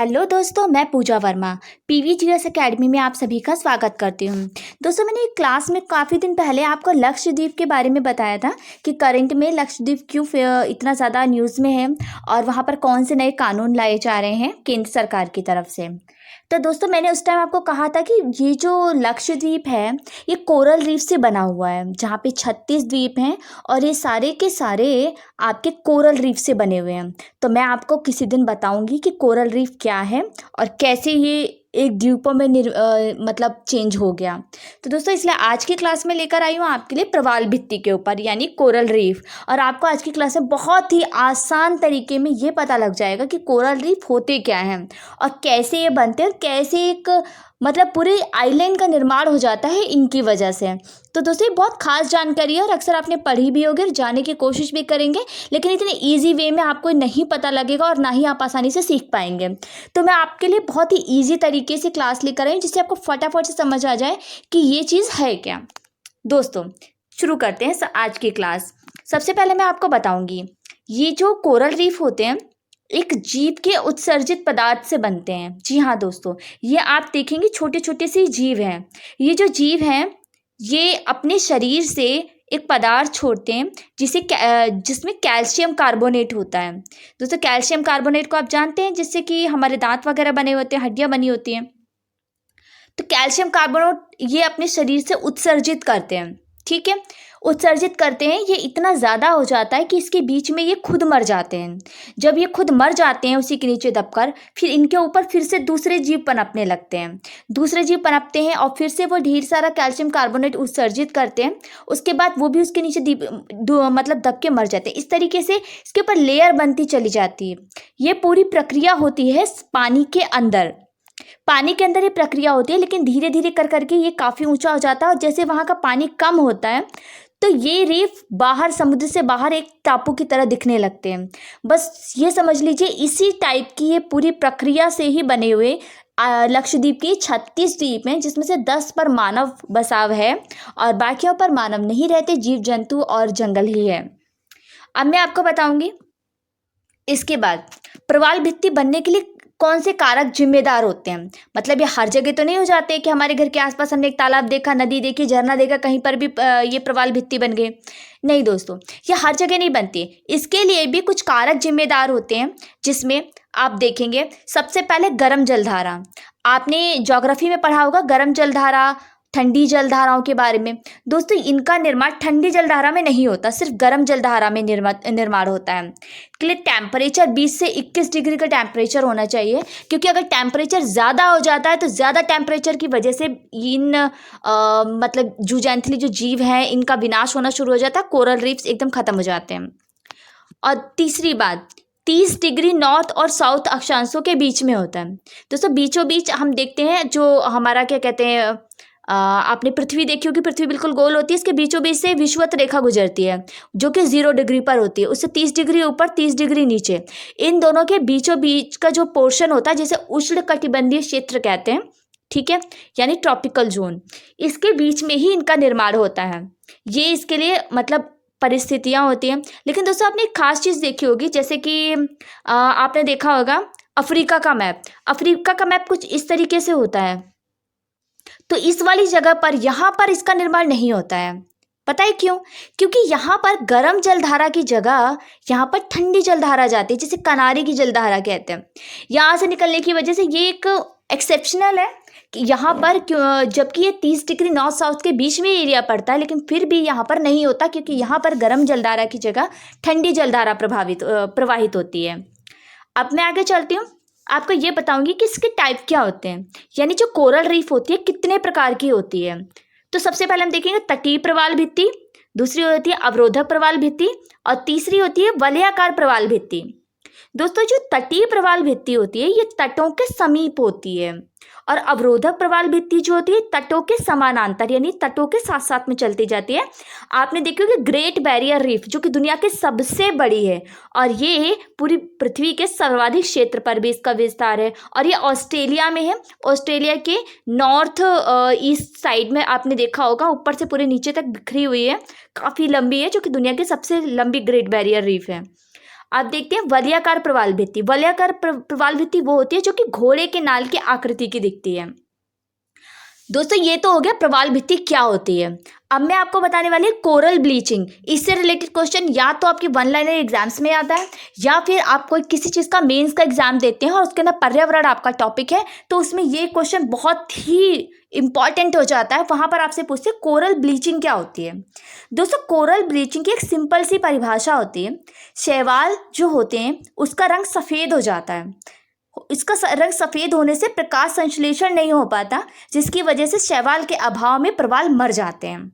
Hello दोस्तों, मैं पूजा Verma पीवीजीएस academy में आप सभी का स्वागत करती हूँ। दोस्तों, मैंने एक क्लास में काफ़ी दिन पहले आपको लक्षद्वीप के बारे में बताया था कि करंट में लक्षद्वीप क्यों इतना ज़्यादा न्यूज़ में है और वहाँ पर कौन से नए कानून लाए जा रहे हैं केंद्र सरकार की तरफ से। तो दोस्तों, मैंने उस टाइम आपको कहा था कि ये जो लक्षद्वीप है ये कोरल रीफ से बना हुआ है, जहाँ पे 36 द्वीप हैं और ये सारे के सारे आपके कोरल रीफ से बने हुए हैं। तो मैं आपको किसी दिन बताऊंगी कि कोरल रीफ क्या है और कैसे ये एक द्वीपों में मतलब चेंज हो गया। तो दोस्तों, इसलिए आज की क्लास में लेकर आई हूँ आपके लिए प्रवाल भित्ति के ऊपर यानी कोरल रीफ। और आपको आज की क्लास में बहुत ही आसान तरीके में ये पता लग जाएगा कि कोरल रीफ होते क्या हैं और कैसे ये बनते हैं और कैसे एक मतलब पूरे आइलैंड का निर्माण हो जाता है इनकी वजह से। तो दोस्तों, ये बहुत खास जानकारी है और अक्सर आपने पढ़ी भी होगी और जानने की कोशिश भी करेंगे, लेकिन इतने ईजी वे में आपको नहीं पता लगेगा और ना ही आप आसानी से सीख पाएंगे। तो मैं आपके लिए बहुत ही ईजी तरीके से क्लास लेकर आई जिससे आपको फटाफट से समझ आ जाए कि ये चीज़ है क्या। दोस्तों, शुरू करते हैं आज की क्लास। सबसे पहले मैं आपको बताऊंगी ये जो कोरल रीफ होते हैं एक जीव के उत्सर्जित पदार्थ से बनते हैं। जी हाँ दोस्तों, ये आप देखेंगे छोटे छोटे से जीव हैं। ये जो जीव हैं ये अपने शरीर से एक पदार्थ छोड़ते हैं जिसमें कैल्शियम कार्बोनेट होता है। दोस्तों, कैल्शियम कार्बोनेट को आप जानते हैं, जिससे कि हमारे दांत वगैरह बने होते हैं, हड्डियां बनी होती हैं। तो कैल्शियम कार्बोनेट ये अपने शरीर से उत्सर्जित करते हैं। ठीक है, उत्सर्जित करते हैं। ये इतना ज़्यादा हो जाता है कि इसके बीच में ये खुद मर जाते हैं। जब ये खुद मर जाते हैं उसी के नीचे दबकर, फिर इनके ऊपर फिर से दूसरे जीव पनपने लगते हैं। दूसरे जीव पनपते हैं और फिर से वो ढेर सारा कैल्शियम कार्बोनेट उत्सर्जित करते हैं। उसके बाद वो भी उसके नीचे मतलब दब के मर जाते हैं। इस तरीके से इसके ऊपर लेयर बनती चली जाती है। ये पूरी प्रक्रिया होती है पानी के अंदर। पानी के अंदर ये प्रक्रिया होती है, लेकिन धीरे धीरे कर करके ये काफ़ी ऊंचा हो जाता है और जैसे वहाँ का पानी कम होता है तो ये रीफ बाहर समुद्र से बाहर एक टापू की तरह दिखने लगते हैं। बस ये समझ लीजिए इसी टाइप की ये पूरी प्रक्रिया से ही बने हुए लक्षद्वीप की 36 द्वीप हैं, जिसमें से 10 पर मानव बसाव है और बाकियों पर मानव नहीं रहते, जीव जंतु और जंगल ही है। अब मैं आपको बताऊंगी इसके बाद प्रवाल भित्ति बनने के लिए कौन से कारक जिम्मेदार होते हैं। मतलब ये हर जगह तो नहीं हो जाते कि हमारे घर के आसपास हमने एक तालाब देखा, नदी देखी, झरना देखा, कहीं पर भी ये प्रवाल भित्ति बन गए। नहीं दोस्तों, ये हर जगह नहीं बनती। इसके लिए भी कुछ कारक जिम्मेदार होते हैं, जिसमें आप देखेंगे सबसे पहले गर्म जलधारा। आपने ज्योग्राफी में पढ़ा होगा गर्म जलधारा, ठंडी जलधाराओं के बारे में। दोस्तों, इनका निर्माण ठंडी जलधारा में नहीं होता, सिर्फ गर्म जलधारा में निर्माण होता है। के लिए टेम्परेचर 20 से 21 डिग्री का टेम्परेचर होना चाहिए, क्योंकि अगर टेम्परेचर ज़्यादा हो जाता है तो ज़्यादा टेम्परेचर की वजह से इन मतलब जूजैंथली जो जीव हैं इनका विनाश होना शुरू हो जाता है, कोरल रीफ्स एकदम ख़त्म हो जाते हैं। और तीसरी बात, 30 डिग्री नॉर्थ और साउथ अक्षांशों के बीच में होता है। दोस्तों, बीचों बीच हम देखते हैं जो हमारा क्या कहते हैं, आपने पृथ्वी देखी होगी, पृथ्वी बिल्कुल गोल होती है, इसके बीचों बीच से विषुवत रेखा गुजरती है जो कि 0 डिग्री पर होती है, उससे 30 डिग्री ऊपर 30 डिग्री नीचे। इन दोनों के बीचों बीच का जो पोर्शन होता है जिसे उष्णकटिबंधीय क्षेत्र कहते हैं, ठीक है, यानी ट्रॉपिकल जोन, इसके बीच में ही इनका निर्माण होता है। ये इसके लिए मतलब परिस्थितियाँ होती हैं। लेकिन दोस्तों, आपने एक खास चीज़ देखी होगी, जैसे कि आपने देखा होगा अफ्रीका का मैप। अफ्रीका का मैप कुछ इस तरीके से होता है। तो इस वाली जगह पर यहाँ पर इसका निर्माण नहीं होता है। पता है क्यों? क्योंकि यहाँ पर गर्म जलधारा की जगह यहाँ पर ठंडी जलधारा जाती है, जिसे कनारी की जलधारा कहते हैं। यहाँ से निकलने की वजह से ये एक एक्सेप्शनल है कि यहाँ पर जबकि ये 30 डिग्री नॉर्थ साउथ के बीच में एरिया पड़ता है, लेकिन फिर भी यहाँ पर नहीं होता, क्योंकि यहाँ पर गर्म जलधारा की जगह ठंडी जलधारा प्रवाहित होती है। अब मैं आगे चलती हूँ, आपको ये बताऊंगी कि इसके टाइप क्या होते हैं, यानी जो कोरल रीफ होती है कितने प्रकार की होती है। तो सबसे पहले हम देखेंगे तटीय प्रवाल भित्ति, दूसरी होती है अवरोधक प्रवाल भित्ति और तीसरी होती है वलयाकार प्रवाल भित्ति। दोस्तों, जो तटीय प्रवाल भित्ति होती है ये तटों के समीप होती है और अवरोधक प्रवाल भित्ति जो होती है तटों के समानांतर यानी तटों के साथ साथ में चलती जाती है। आपने देखा कि ग्रेट बैरियर रीफ जो कि दुनिया की सबसे बड़ी है और ये पूरी पृथ्वी के सर्वाधिक क्षेत्र पर भी इसका विस्तार है और ये ऑस्ट्रेलिया में है। ऑस्ट्रेलिया के नॉर्थ ईस्ट साइड में आपने देखा होगा, ऊपर से पूरे नीचे तक बिखरी हुई है, काफ़ी लंबी है, जो कि दुनिया की सबसे लंबी ग्रेट बैरियर रीफ है। आप देखते हैं वलयाकार प्रवाल भित्ति। वलयाकार प्रवाल भित्ति वो होती है जो कि घोड़े के नाल की आकृति की दिखती है। दोस्तों ये तो हो गया प्रवाल भित्ति क्या होती है। अब मैं आपको बताने वाली कोरल ब्लीचिंग। इससे रिलेटेड क्वेश्चन या तो आपके वन लाइनर एग्जाम्स में आता है या फिर आप कोई किसी चीज़ का मेंस का एग्जाम देते हैं और उसके अंदर पर्यावरण आपका टॉपिक है तो उसमें ये क्वेश्चन बहुत ही इंपॉर्टेंट हो जाता है। वहाँ पर आपसे पूछते हैं कोरल ब्लीचिंग क्या होती है। दोस्तों कोरल ब्लीचिंग की एक सिंपल सी परिभाषा होती है, शैवाल जो होते हैं उसका रंग सफ़ेद हो जाता है। इसका रंग सफ़ेद होने से प्रकाश संश्लेषण नहीं हो पाता, जिसकी वजह से शैवाल के अभाव में प्रवाल मर जाते हैं।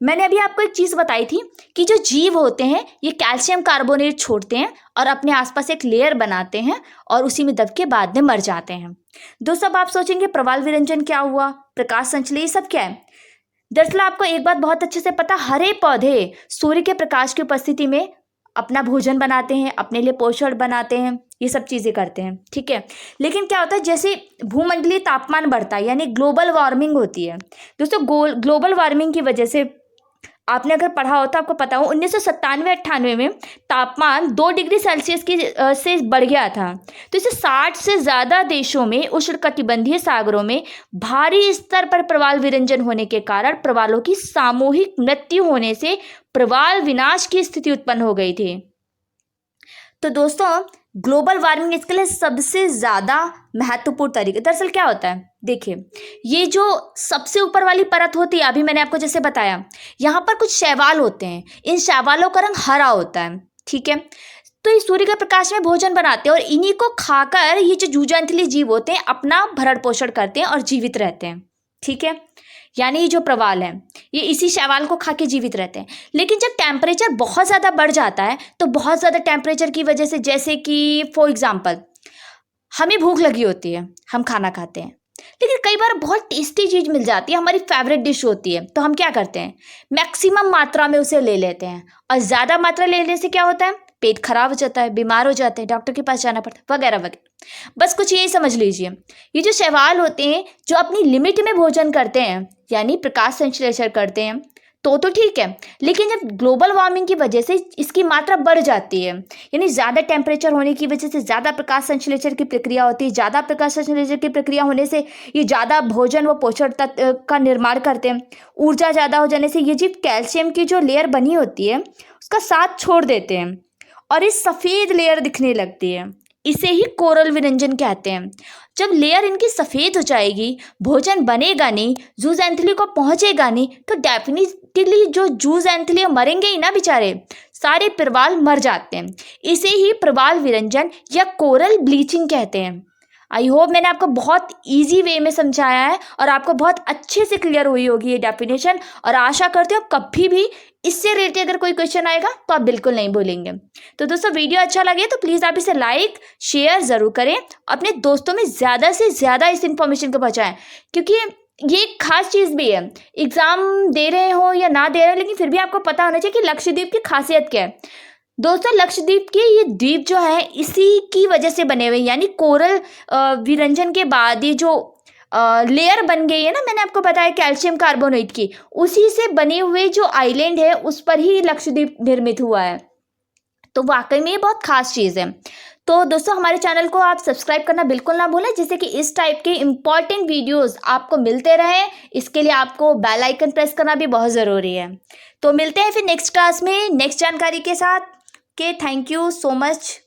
मैंने अभी आपको एक चीज़ बताई थी कि जो जीव होते हैं ये कैल्शियम कार्बोनेट छोड़ते हैं और अपने आसपास एक लेयर बनाते हैं और उसी में दब के बाद में मर जाते हैं। दोस्तों अब आप सोचेंगे प्रवाल विरंजन क्या हुआ, प्रकाश संश्लेषण, ये सब क्या है। दरअसल आपको एक बात बहुत अच्छे से पता, हरे पौधे सूर्य के प्रकाश की उपस्थिति में अपना भोजन बनाते हैं, अपने लिए पोषण बनाते हैं, ये सब चीज़ें करते हैं, ठीक है। लेकिन क्या होता है जैसे भूमंडलीय तापमान बढ़ता है यानी ग्लोबल वार्मिंग होती है। दोस्तों ग्लोबल वार्मिंग की वजह से आपने अगर पढ़ा हो तो आपको पता हो 1997-98 में तापमान 2 डिग्री सेल्सियस की से बढ़ गया था। तो इसे 60 से ज़्यादा देशों में उष्णकटिबंधीय सागरों में भारी स्तर पर प्रवाल विरंजन होने के कारण प्रवालों की सामूहिक मृत्यु होने से प्रवाल विनाश की स्थिति उत्पन्न हो गई थी। तो दोस्तों ग्लोबल वार्मिंग इसके लिए सबसे ज़्यादा महत्वपूर्ण तरीके, दरअसल क्या होता है देखिए, ये जो सबसे ऊपर वाली परत होती है, अभी मैंने आपको जैसे बताया, यहाँ पर कुछ शैवाल होते हैं, इन शैवालों का रंग हरा होता है, ठीक है। तो ये सूर्य के प्रकाश में भोजन बनाते हैं और इन्हीं को खाकर ये जो जूझांतली जीव होते हैं अपना भरण पोषण करते हैं और जीवित रहते हैं, ठीक है। यानी ये जो प्रवाल है ये इसी शैवाल को खा के जीवित रहते हैं। लेकिन जब टेम्परेचर बहुत ज़्यादा बढ़ जाता है तो बहुत ज़्यादा टेम्परेचर की वजह से, जैसे कि फॉर एग्जांपल हमें भूख लगी होती है, हम खाना खाते हैं, लेकिन कई बार बहुत टेस्टी चीज़ मिल जाती है, हमारी फेवरेट डिश होती है, तो हम क्या करते हैं मैक्सिमम मात्रा में उसे ले लेते हैं। और ज़्यादा मात्रा लेने से क्या होता है, पेट खराब हो जाता है, बीमार हो जाते हैं, डॉक्टर के पास जाना पड़ता है, वगैरह वगैरह। बस कुछ यही समझ लीजिए, ये जो शैवाल होते हैं जो अपनी लिमिट में भोजन करते हैं यानी प्रकाश संश्लेषण करते हैं तो ठीक है, लेकिन जब ग्लोबल वार्मिंग की वजह से इसकी मात्रा बढ़ जाती है यानी ज़्यादा टेम्परेचर होने की वजह से ज़्यादा प्रकाश संश्लेषण की प्रक्रिया होती है, ज़्यादा प्रकाश संश्लेषण की प्रक्रिया होने से ये ज़्यादा भोजन व पोषण तत्व का निर्माण करते हैं। ऊर्जा ज़्यादा हो जाने से ये जीव कैल्शियम की जो लेयर बनी होती है उसका साथ छोड़ देते हैं और इस सफ़ेद लेयर दिखने लगती है, इसे ही कोरल विरंजन कहते हैं। जब लेयर इनकी सफ़ेद हो जाएगी, भोजन बनेगा नहीं, जूज़ैंथली को पहुंचेगा नहीं, तो डेफिनेटली जो जूज़ैंथली मरेंगे ही ना बेचारे, सारे प्रवाल मर जाते हैं। इसे ही प्रवाल विरंजन या कोरल ब्लीचिंग कहते हैं। आई होप मैंने आपको बहुत इजी वे में समझाया है और आपको बहुत अच्छे से क्लियर हुई होगी ये डेफिनेशन, और आशा करते हो कभी भी इससे रिलेटेड अगर कोई क्वेश्चन आएगा तो आप बिल्कुल नहीं भूलेंगे। तो दोस्तों वीडियो अच्छा लगे तो प्लीज़ आप इसे लाइक शेयर ज़रूर करें, अपने दोस्तों में ज़्यादा से ज़्यादा इस इन्फॉर्मेशन को पहुँचाएं, क्योंकि ये एक खास चीज़ भी है। एग्ज़ाम दे रहे हो या ना दे रहे हो लेकिन फिर भी आपको पता होना चाहिए कि लक्षद्वीप की खासियत क्या है। दोस्तों लक्षद्वीप के ये द्वीप जो है इसी की वजह से बने हुए, यानी कोरल विरंजन के बाद ये जो लेयर बन गई है ना, मैंने आपको बताया कैल्शियम कार्बोनेट की, उसी से बने हुए जो आइलैंड है उस पर ही लक्षद्वीप निर्मित हुआ है। तो वाकई में ये बहुत खास चीज़ है। तो दोस्तों हमारे चैनल को आप सब्सक्राइब करना बिल्कुल ना भूलें, जिससे कि इस टाइप के इम्पॉर्टेंट वीडियोस आपको मिलते रहे। इसके लिए आपको बेल आइकन प्रेस करना भी बहुत ज़रूरी है। तो मिलते हैं फिर नेक्स्ट क्लास में नेक्स्ट जानकारी के साथ। Thank you so much.